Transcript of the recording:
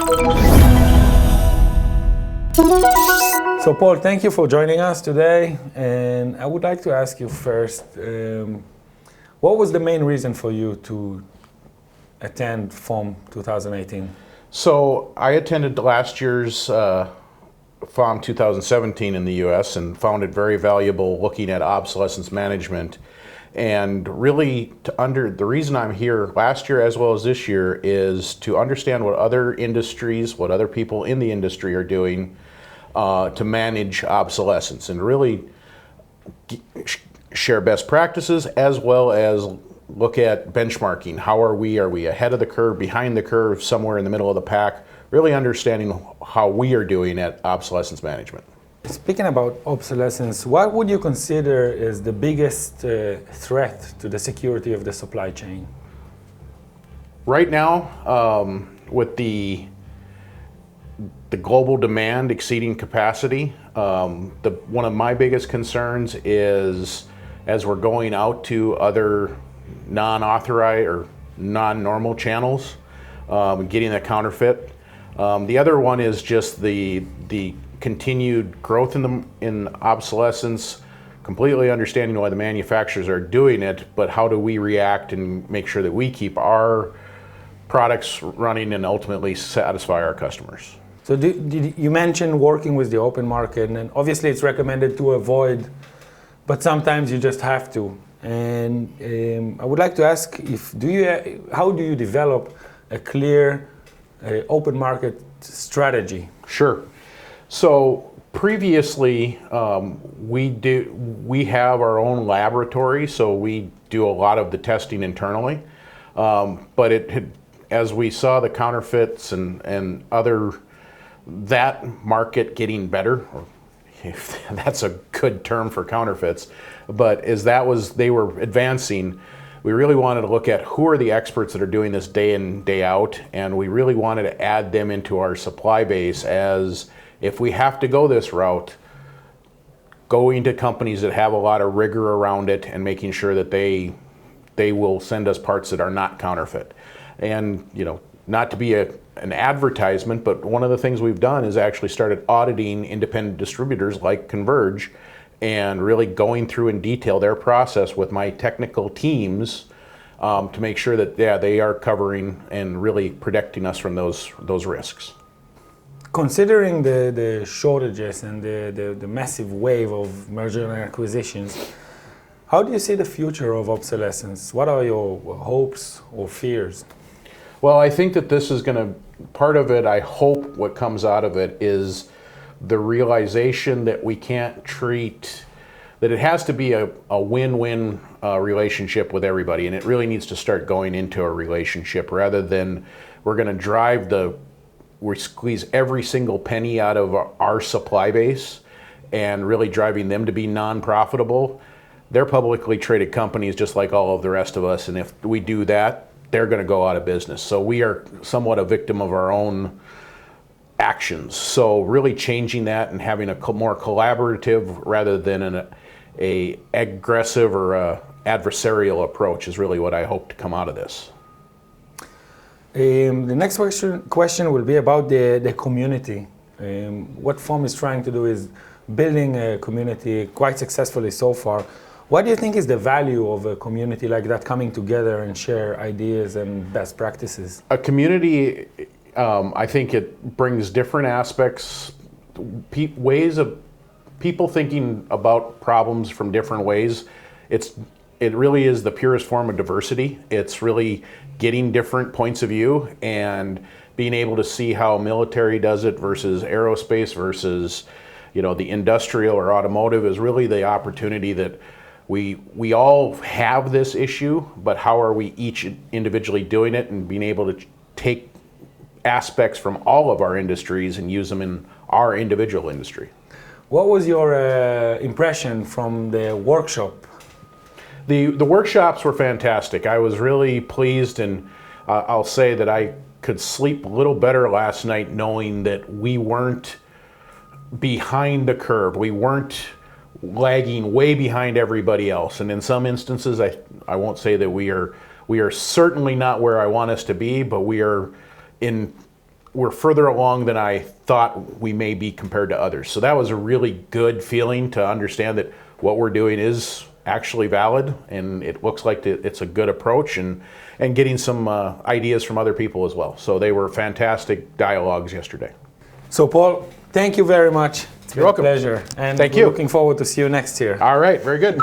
So Paul, thank you for joining us today. And I would like to ask you first, what was the main reason for you to attend FOM 2018? So I attended last year's FOM 2017 in the US and found it very valuable looking at obsolescence management. And really, the reason I'm here last year as well as this year is to understand what other industries, what other people in the industry are doing to manage obsolescence and really share best practices as well as look at benchmarking. How are we? Are we ahead of the curve, behind the curve, somewhere in the middle of the pack? Really understanding how we are doing at obsolescence management. Speaking about obsolescence, what would you consider is the biggest threat to the security of the supply chain? Right now, with the global demand exceeding capacity, one of my biggest concerns is as we're going out to other non-authorized or non-normal channels, getting the counterfeit. The other one is just the continued growth in obsolescence, completely understanding why the manufacturers are doing it, but how do we react and make sure that we keep our products running and ultimately satisfy our customers. So you mentioned working with the open market, and obviously it's recommended to avoid, but sometimes you just have to. And I would like to ask, how do you develop a clear open market strategy? Sure. So previously, we have our own laboratory, so we do a lot of the testing internally. But as we saw the counterfeits and other, that market getting better, or if that's a good term for counterfeits, but as they were advancing, we really wanted to look at who are the experts that are doing this day in, day out, and we really wanted to add them into our supply base as if we have to go this route, going to companies that have a lot of rigor around it and making sure that they will send us parts that are not counterfeit. And, not to be an advertisement, but one of the things we've done is actually started auditing independent distributors like Converge and really going through in detail their process with my technical teams to make sure that, they are covering and really protecting us from those risks. Considering the shortages and the massive wave of merger and acquisitions, how do you see the future of obsolescence? What are your hopes or fears? Well, I think that this is part of it, I hope what comes out of it is the realization that we can't that it has to be a win-win relationship with everybody, and it really needs to start going into a relationship rather than we're going to we squeeze every single penny out of our supply base and really driving them to be non-profitable. They're publicly traded companies just like all of the rest of us, and if we do that, they're going to go out of business. So we are somewhat a victim of our own actions. So really changing that and having a more collaborative rather than an aggressive or adversarial approach is really what I hope to come out of this. The next question will be about the community. What FOM is trying to do is building a community quite successfully so far. What do you think is the value of a community like that coming together and share ideas and best practices? A community, I think it brings different aspects, ways of people thinking about problems from different ways. It really is the purest form of diversity. It's really getting different points of view and being able to see how military does it versus aerospace versus the industrial or automotive is really the opportunity that we all have this issue, but how are we each individually doing it and being able to take aspects from all of our industries and use them in our individual industry. What was your impression from the workshop? The workshops were fantastic. I was really pleased, and I'll say that I could sleep a little better last night knowing that we weren't behind the curve. We weren't lagging way behind everybody else. And in some instances, I won't say that we are certainly not where I want us to be, but we are in we're further along than I thought we may be compared to others. So that was a really good feeling to understand that what we're doing is actually valid, and it looks like it's a good approach, and getting some ideas from other people as well. So they were fantastic dialogues yesterday. So Paul, thank you very much. It's been a welcome. pleasure. And Thank we're you. looking forward to see you next year. All right, very good.